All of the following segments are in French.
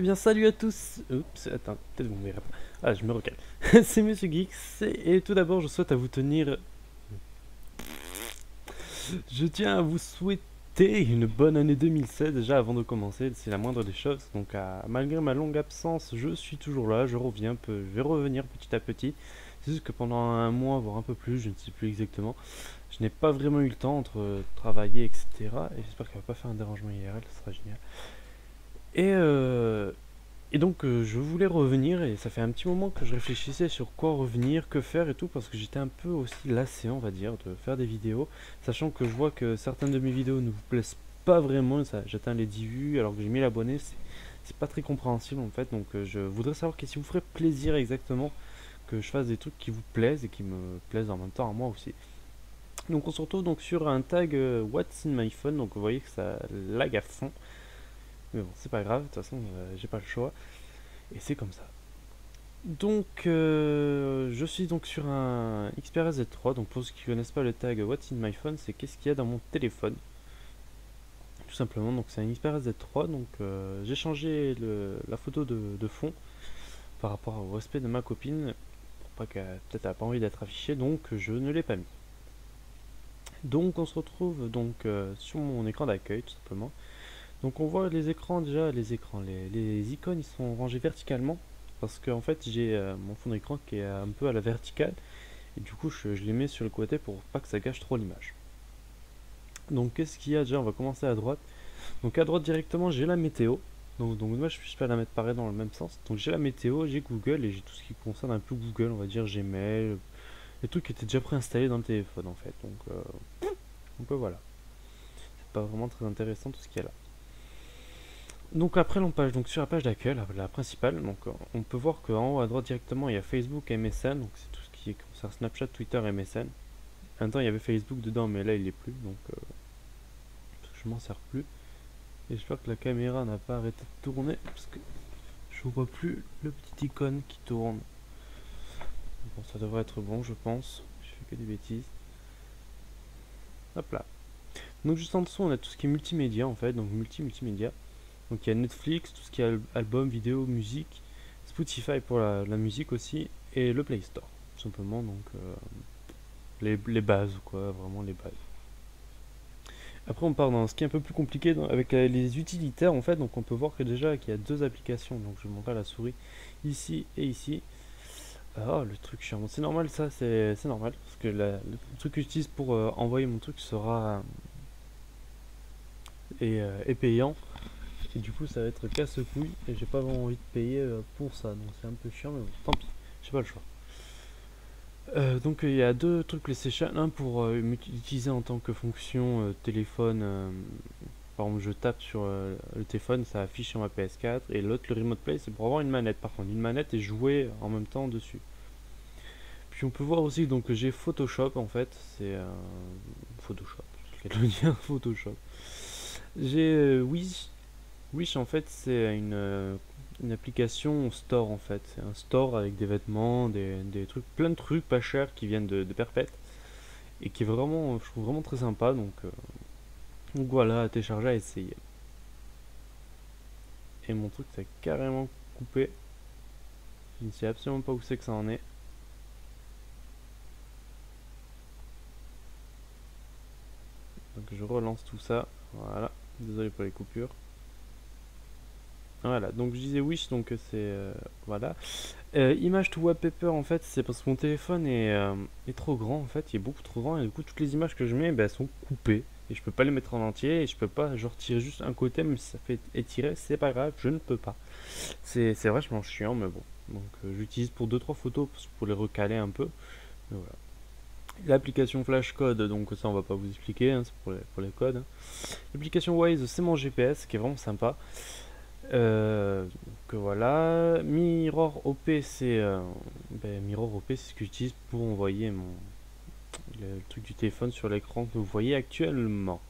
bien salut à tous. Oups, attends, peut-être mon verre. Ah, je me recale. C'est Monsieur Geeks et tout d'abord, je souhaite à vous tenir. Je tiens à vous souhaiter une bonne année 2007 déjà avant de commencer. C'est la moindre des choses. Donc, malgré ma longue absence, je suis toujours là. Je reviens, je vais revenir petit à petit. C'est juste que pendant un mois, voire un peu plus, je ne sais plus exactement, je n'ai pas vraiment eu le temps entre travailler, etc. Et j'espère qu'elle va pas faire un dérangement IRL, ce sera génial. Et, euh, Et donc je voulais revenir et ça fait un petit moment que je réfléchissais sur quoi revenir, que faire et tout parce que j'étais un peu aussi lassé on va dire de faire des vidéos, sachant que je vois que certaines de mes vidéos ne vous plaisent pas vraiment, j'atteins les 10 vues alors que j'ai 1000 abonnés, c'est pas très compréhensible en fait, donc je voudrais savoir qu'est-ce qui vous ferait plaisir exactement que je fasse des trucs qui vous plaisent et qui me plaisent en même temps à moi aussi. Donc on se retrouve donc sur un tag What's in my phone, donc vous voyez que ça lag à fond, mais bon c'est pas grave, de toute façon j'ai pas le choix. Et c'est comme ça. Donc, je suis donc sur un Xperia Z3. Donc, pour ceux qui ne connaissent pas le tag What's in my phone, c'est qu'est-ce qu'il y a dans mon téléphone. Tout simplement, donc c'est un Xperia Z3. Donc, j'ai changé la photo de fond par rapport au respect de ma copine. Pour pas qu'elle peut-être elle a pas envie d'être affichée. Donc, je ne l'ai pas mis. Donc, on se retrouve donc sur mon écran d'accueil, tout simplement. Donc, on voit les écrans déjà, les icônes, ils sont rangés verticalement. Parce qu'en fait, j'ai mon fond d'écran qui est un peu à la verticale. Et du coup, je les mets sur le côté pour pas que ça gâche trop l'image. Donc, qu'est-ce qu'il y a déjà? On va commencer à droite. Donc, à droite directement, j'ai la météo. Donc moi, je peux la mettre pareil dans le même sens. Donc, j'ai la météo, j'ai Google et j'ai tout ce qui concerne un peu Google, on va dire Gmail, les trucs qui étaient déjà préinstallés dans le téléphone en fait. Donc voilà. C'est pas vraiment très intéressant tout ce qu'il y a là. Donc après l'empage, donc sur la page d'accueil, la principale, donc on peut voir qu'en haut à droite directement il y a Facebook et MSN, donc c'est tout ce qui concerne Snapchat, Twitter et MSN. Un temps il y avait Facebook dedans mais là il est plus, donc je m'en sers plus. Et j'espère que la caméra n'a pas arrêté de tourner parce que je vois plus le petit icône qui tourne. Bon, ça devrait être bon je pense, je fais que des bêtises. Hop là. Donc juste en dessous on a tout ce qui est multimédia en fait, donc multimédia. Donc il y a Netflix, tout ce qui est album, vidéo, musique, Spotify pour la musique aussi, et le Play Store, tout simplement, donc les bases, quoi, vraiment les bases. Après on part dans ce qui est un peu plus compliqué avec les utilitaires en fait, donc on peut voir que déjà qu'il y a deux applications, donc je vais montrer la souris ici et ici. Oh le truc chiant, c'est normal ça, c'est normal, parce que le truc que j'utilise pour envoyer mon truc sera est payant. Et du coup ça va être casse-couille et j'ai pas vraiment envie de payer pour ça, donc c'est un peu chiant mais bon, tant pis, j'ai pas le choix. Donc il y a deux trucs PlayStation, un pour l'utiliser en tant que fonction téléphone, par exemple je tape sur le téléphone, ça affiche sur ma PS4, et l'autre le Remote Play c'est pour avoir une manette par contre, une manette et jouer en même temps dessus. Puis on peut voir aussi donc que j'ai Photoshop en fait, c'est Photoshop, je vais le dire, Photoshop. J'ai Wish en fait c'est une application store en fait. C'est un store avec des vêtements, des trucs, plein de trucs pas chers qui viennent de Perpète et qui est vraiment, je trouve vraiment très sympa. Donc voilà, à télécharger, à essayer. Et mon truc c'est carrément coupé. Je ne sais absolument pas où c'est que ça en est. Donc je relance tout ça. Voilà. Désolé pour les coupures. Voilà, donc je disais Wish, donc c'est voilà. Image to wallpaper en fait, c'est parce que mon téléphone est trop grand en fait, il est beaucoup trop grand et du coup toutes les images que je mets elles sont coupées et je peux pas les mettre en entier et je peux pas genre tirer juste un côté même si ça fait étirer, c'est pas grave, je ne peux pas. C'est vachement chiant mais bon. Donc j'utilise pour 2-3 photos pour les recaler un peu. Mais voilà. L'application Flashcode, donc ça on va pas vous expliquer, hein, c'est pour les codes. L'application Waze c'est mon GPS qui est vraiment sympa. Que voilà. Mirror OP c'est Mirror OP c'est ce que j'utilise pour envoyer le truc du téléphone sur l'écran que vous voyez actuellement.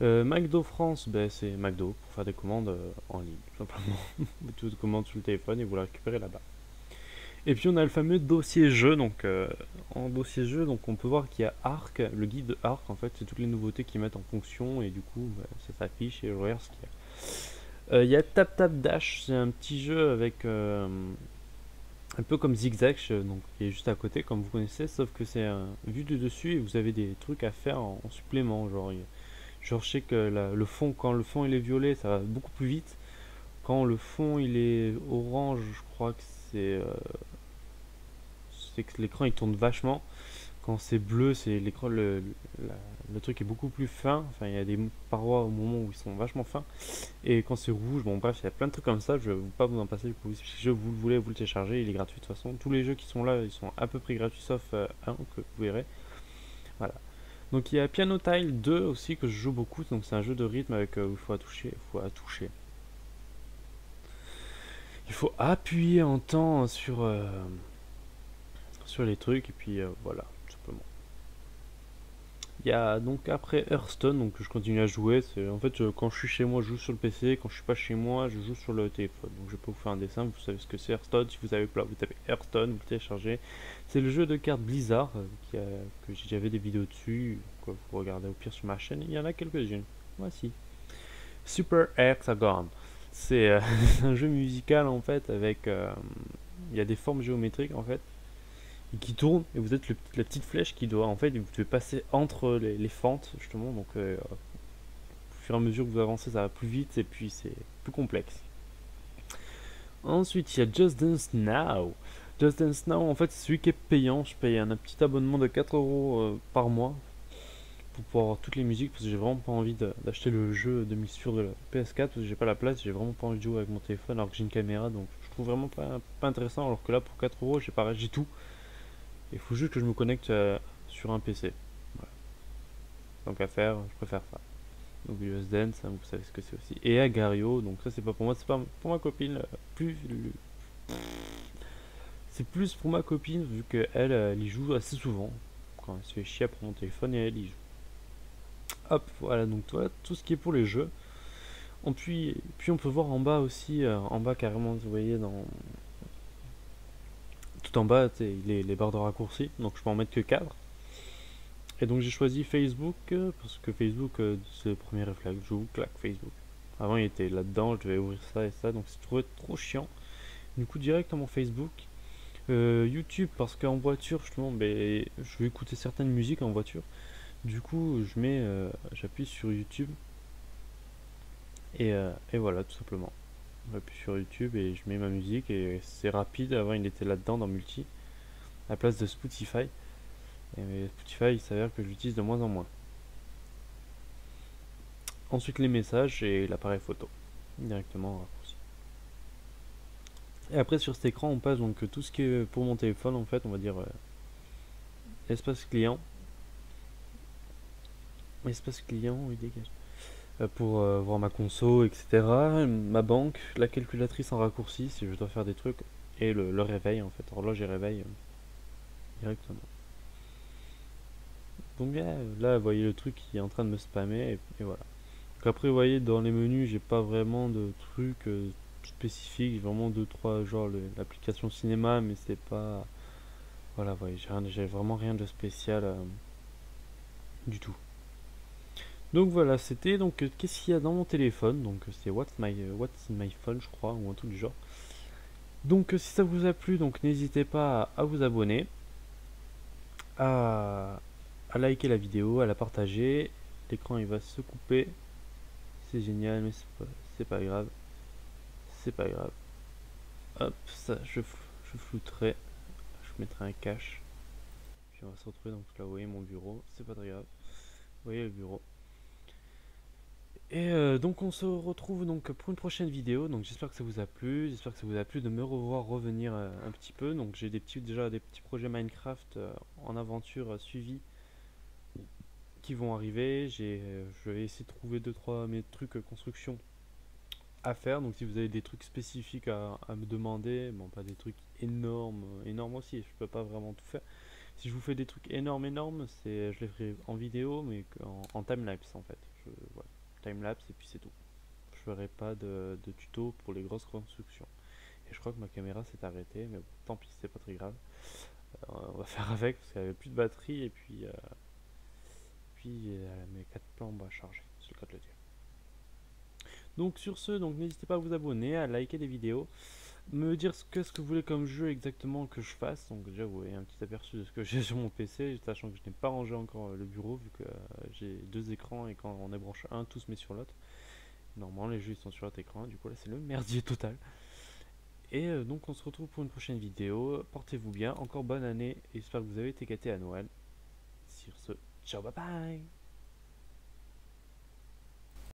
McDo France, c'est McDo pour faire des commandes en ligne, tout simplement. Vous mettez votre commande sur le téléphone et vous la récupérez là-bas. Et puis on a le fameux dossier jeu, donc en dossier jeu, donc on peut voir qu'il y a Arc, le guide de Arc en fait, c'est toutes les nouveautés qu'ils mettent en fonction et du coup ça s'affiche et je regarde ce qu'il y a. Il y a Tap Tap Dash, c'est un petit jeu avec un peu comme Zigzag, donc qui est juste à côté, comme vous connaissez, sauf que c'est vu de dessus et vous avez des trucs à faire en supplément. Genre je sais que le fond, quand le fond il est violet, ça va beaucoup plus vite. Quand le fond il est orange, je crois que c'est que l'écran il tourne vachement. Quand c'est bleu, c'est l'écran, le truc est beaucoup plus fin. Enfin, il y a des parois au moment où ils sont vachement fins. Et quand c'est rouge, bon bref, il y a plein de trucs comme ça. Je ne vais pas vous en passer. Si vous le voulez, vous le téléchargez. Il est gratuit de toute façon. Tous les jeux qui sont là, ils sont à peu près gratuits, sauf un que vous verrez. Voilà. Donc il y a Piano Tile 2 aussi que je joue beaucoup. Donc c'est un jeu de rythme avec où il faut toucher, Il faut appuyer en temps sur les trucs et puis voilà, tout simplement. Il y a donc après Hearthstone, donc je continue à jouer. En fait quand je suis chez moi, je joue sur le PC. Quand je suis pas chez moi, je joue sur le téléphone. Donc je peux vous faire un dessin. Vous savez ce que c'est Hearthstone. Si vous avez vous tapez Hearthstone, vous le téléchargez. C'est le jeu de cartes Blizzard que j'avais des vidéos dessus. Quoi, vous regardez au pire sur ma chaîne. Il y en a quelques-unes. Voici. Super Hexagon. C'est un jeu musical en fait avec il y a des formes géométriques en fait et qui tournent et vous êtes la petite flèche qui doit en fait vous devez passer entre les fentes justement donc au fur et à mesure que vous avancez ça va plus vite et puis c'est plus complexe. Ensuite il y a Just Dance Now. Just Dance Now en fait c'est celui qui est payant. Je paye un petit abonnement de 4 € par mois pour pouvoir avoir toutes les musiques parce que j'ai vraiment pas envie d'acheter le jeu de mixture de la PS4 parce que j'ai pas la place, j'ai vraiment pas envie de jouer avec mon téléphone alors que j'ai une caméra donc je trouve vraiment pas intéressant alors que là pour 4 € j'ai tout. Il faut juste que je me connecte sur un PC. Voilà. Donc à faire, je préfère ça. Donc Just Dance, hein, vous savez ce que c'est aussi. Et Agario, donc ça c'est pas pour moi, c'est pas pour ma copine. C'est plus pour ma copine vu qu'elle elle y joue assez souvent. Quand elle se fait chier après mon téléphone et elle y joue. Hop, voilà donc toi, tout ce qui est pour les jeux. Puis on peut voir en bas aussi, en bas carrément, vous voyez, tout en bas, les barres de raccourcis. Donc je peux en mettre que 4. Et donc j'ai choisi Facebook parce que Facebook, c'est le premier réflexe. Je vous claque Facebook. Avant il était là-dedans, je devais ouvrir ça et ça, donc je trouvais trop chiant. Du coup directement Facebook. YouTube parce qu'en voiture justement, ben, je vais écouter certaines musiques en voiture. Du coup j'appuie sur YouTube et voilà tout simplement. J'appuie sur YouTube et je mets ma musique et c'est rapide. Avant il était là-dedans dans Multi à la place de Spotify. Et Spotify il s'avère que j'utilise de moins en moins. Ensuite les messages et l'appareil photo directement en raccourci. Et après sur cet écran on passe donc tout ce qui est pour mon téléphone en fait on va dire espace client. Espace client il dégage. Pour voir ma conso etc. Ma banque, la calculatrice en raccourci si je dois faire des trucs et le réveil en fait, horloge et réveil directement. Donc là vous voyez le truc qui est en train de me spammer et voilà. Donc après vous voyez dans les menus j'ai pas vraiment de trucs spécifiques, vraiment 2-3 genre l'application cinéma mais c'est pas... Voilà, vous voyez, j'ai vraiment rien de spécial du tout. Donc voilà, c'était donc qu'est-ce qu'il y a dans mon téléphone. Donc c'est what's in my phone je crois ou un truc du genre. Donc si ça vous a plu donc n'hésitez pas à vous abonner, à, à liker la vidéo, à la partager. L'écran il va se couper. C'est génial mais c'est pas grave. C'est pas grave. Hop, ça je flouterai. Je mettrai un cache. Puis on va se retrouver donc là vous voyez mon bureau. C'est pas très grave. Vous voyez le bureau. Et donc on se retrouve donc pour une prochaine vidéo. Donc j'espère que ça vous a plu, j'espère que ça vous a plu de me revoir revenir un petit peu. Donc j'ai déjà des petits projets Minecraft en aventure suivis qui vont arriver. Je vais essayer de trouver 2-3 mes trucs construction à faire. Donc si vous avez des trucs spécifiques à me demander, bon pas des trucs énormes aussi, je peux pas vraiment tout faire. Si je vous fais des trucs énormes, je les ferai en vidéo mais en timelapse en fait. Voilà. Timelapse et puis c'est tout. Je ferai pas de tuto pour les grosses constructions. Et je crois que ma caméra s'est arrêtée, mais bon, tant pis, c'est pas très grave. On va faire avec parce qu'elle avait plus de batterie et puis mes 4 plans on va charger, c'est le cas de le dire. Donc Donc sur ce, donc n'hésitez pas à vous abonner, à liker les vidéos, me dire ce que vous voulez comme jeu exactement que je fasse. Donc déjà vous voyez un petit aperçu de ce que j'ai sur mon PC, sachant que je n'ai pas rangé encore le bureau vu que j'ai deux écrans et quand on débranche un, tout se met sur l'autre. Normalement les jeux ils sont sur l'autre écran, du coup là c'est le merdier total. Et donc on se retrouve pour une prochaine vidéo. Portez-vous bien, encore bonne année et j'espère que vous avez été gâtés à Noël. Sur ce, ciao, bye bye.